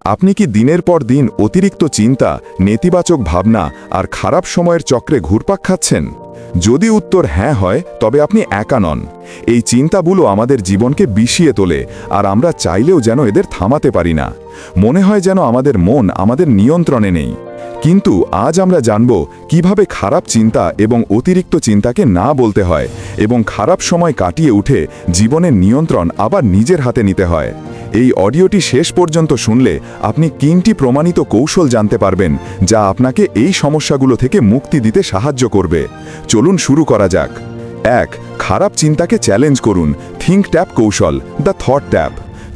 আপনি কি দিনের পর দিন অতিরিক্ত চিন্তা, নেতিবাচক ভাবনা আর খারাপ সময়ের চক্রে ঘুরপাক খাচ্ছেন? যদি উত্তর হ্যাঁ হয়, তবে আপনি একা নন। এই চিন্তাগুলো আমাদের জীবনকে বিষিয়ে তোলে, আর আমরা চাইলেও যেন এদের থামাতে পারি না। মনে হয় যেন আমাদের মন আমাদের নিয়ন্ত্রণে নেই। কিন্তু আজ আমরা জানব কিভাবে খারাপ চিন্তা এবং অতিরিক্ত চিন্তাকে না বলতে হয়, এবং খারাপ সময় কাটিয়ে উঠে জীবনের নিয়ন্ত্রণ আবার নিজের হাতে নিতে হয়। এই অডিওটি শেষ পর্যন্ত শুনলে আপনি 3টি প্রমাণিত কৌশল জানতে পারবেন, যা আপনাকে এই সমস্যাগুলো থেকে মুক্তি দিতে সাহায্য করবে। চলুন শুরু করা যাক। 1. খারাপ চিন্তাকে চ্যালেঞ্জ করুন। থিঙ্ক ট্যাপ কৌশল, দ্য থট ট্যাপ।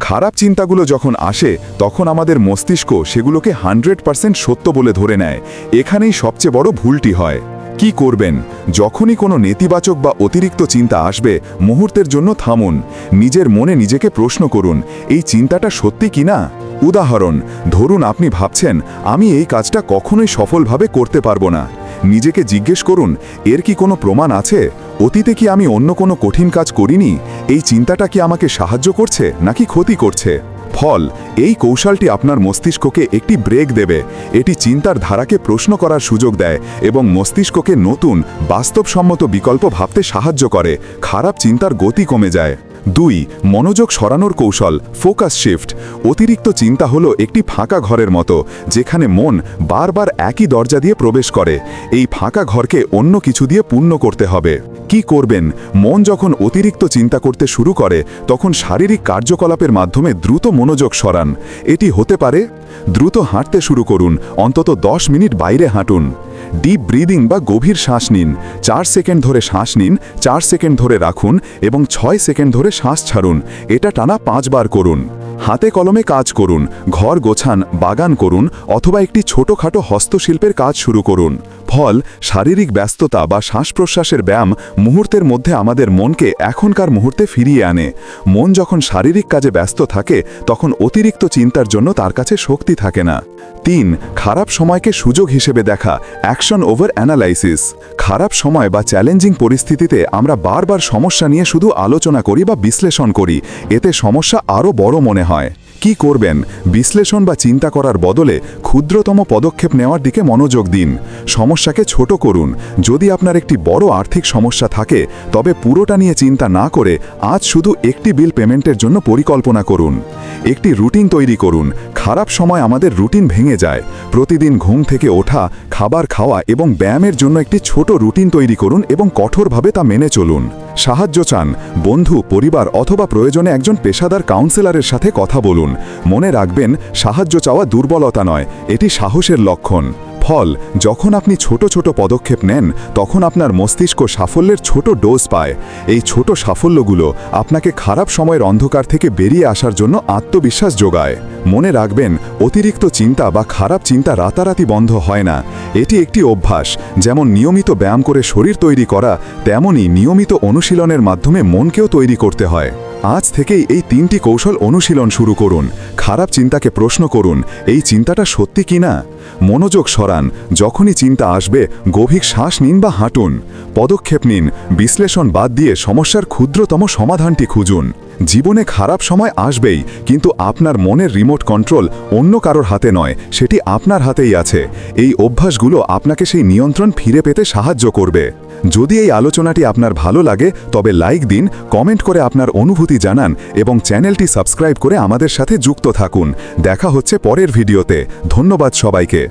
খারাপ চিন্তাগুলো যখন আসে, তখন আমাদের মস্তিষ্ক সেগুলোকে 100% সত্য বলে ধরে নেয়। এখানেই সবচেয়ে বড় ভুলটি হয়। কি করবেন? যখনই কোনো নেতিবাচক বা অতিরিক্ত চিন্তা আসবে, মুহূর্তের জন্য থামুন। নিজের মনে নিজেকে প্রশ্ন করুন, এই চিন্তাটা সত্যি কিনা? উদাহরণ, ধরুন আপনি ভাবছেন, আমি এই কাজটা কখনোই সফলভাবে করতে পারবো না। নিজেকে জিজ্ঞেস করুন, এর কি কোনো প্রমাণ আছে? অতীতে কি আমি অন্য কোনো কঠিন কাজ করিনি? এই চিন্তাটা কি আমাকে সাহায্য করছে নাকি ক্ষতি করছে? ফল, এই কৌশলটি আপনার মস্তিষ্ককে একটি ব্রেক দেবে। এটি চিন্তার ধারাকে প্রশ্ন করার সুযোগ দেয় এবং মস্তিষ্ককে নতুন, বাস্তবসম্মত বিকল্প ভাবতে সাহায্য করে। খারাপ চিন্তার গতি কমে যায়। 2. মনোযোগ সরানোর কৌশল, ফোকাস শিফট। অতিরিক্ত চিন্তা হলো একটি ফাঁকা ঘরের মতো, যেখানে মন বারবার একই দরজা দিয়ে প্রবেশ করে। এই ফাঁকা ঘরকে অন্য কিছু দিয়ে পূর্ণ করতে হবে। কি করবেন? মন যখন অতিরিক্ত চিন্তা করতে শুরু করে, তখন শারীরিক কার্যকলাপের মাধ্যমে দ্রুত মনোযোগ সরান। এটি হতে পারে, দ্রুত হাঁটতে শুরু করুন, অন্তত 10 মিনিট বাইরে হাঁটুন। ডিপ ব্রিদিং বা গভীর শ্বাস নিন। 4 সেকেন্ড ধরে শ্বাস নিন, 4 সেকেন্ড ধরে রাখুন এবং 6 সেকেন্ড ধরে শ্বাস ছাড়ুন। এটা টানা 5 বার করুন। হাতে কলমে কাজ করুন, ঘর গোছান, বাগান করুন, অথবা একটি ছোটখাটো হস্তশিল্পের কাজ শুরু করুন। ফল, শারীরিক ব্যস্ততা বা শ্বাস প্রশ্বাসের ব্যায়াম মুহূর্তের মধ্যে আমাদের মনকে এখনকার মুহূর্তে ফিরিয়ে আনে। মন যখন শারীরিক কাজে ব্যস্ত থাকে, তখন অতিরিক্ত চিন্তার জন্য তার কাছে শক্তি থাকে না। 3. খারাপ সময়কে সুযোগ হিসেবে দেখা, অ্যাকশন ওভার অ্যানালাইসিস। খারাপ সময় বা চ্যালেঞ্জিং পরিস্থিতিতে আমরা বারবার সমস্যা নিয়ে শুধু আলোচনা করি বা বিশ্লেষণ করি। এতে সমস্যা আরও বড় মনে হয়। কি করবেন? বিশ্লেষণ বা চিন্তা করার বদলে ক্ষুদ্রতম পদক্ষেপ নেওয়ার দিকে মনোযোগ দিন। সমস্যাকে ছোট করুন। যদি আপনার একটি বড় আর্থিক সমস্যা থাকে, তবে পুরোটা নিয়ে চিন্তা না করে আজ শুধু একটি বিল পেমেন্টের জন্য পরিকল্পনা করুন। একটি রুটিন তৈরি করুন। খারাপ সময় আমাদের রুটিন ভেঙে যায়। প্রতিদিন ঘুম থেকে ওঠা, খাবার খাওয়া এবং ব্যায়ামের জন্য একটি ছোট রুটিন তৈরি করুন এবং কঠোরভাবে তা মেনে চলুন। সাহায্য চান? বন্ধু, পরিবার অথবা প্রয়োজনে একজন পেশাদার কাউন্সেলরের সাথে কথা বলুন। মনে রাখবেন, সাহায্য চাওয়া দুর্বলতা নয়, এটি সাহসের লক্ষণ। ফল, যখন আপনি ছোট ছোট পদক্ষেপ নেন, তখন আপনার মস্তিষ্ক সাফল্যের ছোট ডোজ পায়। এই ছোট সাফল্যগুলো আপনাকে খারাপ সময়ের অন্ধকার থেকে বেরিয়ে আসার জন্য আত্মবিশ্বাস যোগায়। মনে রাখবেন, অতিরিক্ত চিন্তা বা খারাপ চিন্তা রাতারাতি বন্ধ হয় না। এটি একটি অভ্যাস। যেমন নিয়মিত ব্যায়াম করে শরীর তৈরি করা, তেমনই নিয়মিত অনুশীলনের মাধ্যমে মনকেও তৈরি করতে হয়। আজ থেকেই এই 3টি কৌশল অনুশীলন শুরু করুন। খারাপ চিন্তাকে প্রশ্ন করুন, এই চিন্তাটা সত্যি কিনা? মনোযোগ সরান। যখনই চিন্তা আসবে, গভীর শ্বাস নিন বা হাঁটুন। পদক্ষেপ নিন। বিশ্লেষণ বাদ দিয়ে সমস্যার ক্ষুদ্রতম সমাধানটি খুঁজুন। জীবনে খারাপ সময় আসবেই, কিন্তু আপনার মনের রিমোট কন্ট্রোল অন্য কারোর হাতে নয়, সেটি আপনার হাতেই আছে। এই অভ্যাসগুলো আপনাকে সেই নিয়ন্ত্রণ ফিরে পেতে সাহায্য করবে। যদি এই আলোচনাটি আপনার ভালো লাগে, তবে লাইক দিন, কমেন্ট করে আপনার অনুভূতি জানান এবং চ্যানেলটি সাবস্ক্রাইব করে আমাদের সাথে যুক্ত থাকুন। দেখা হচ্ছে পরের ভিডিওতে। ধন্যবাদ সবাইকে।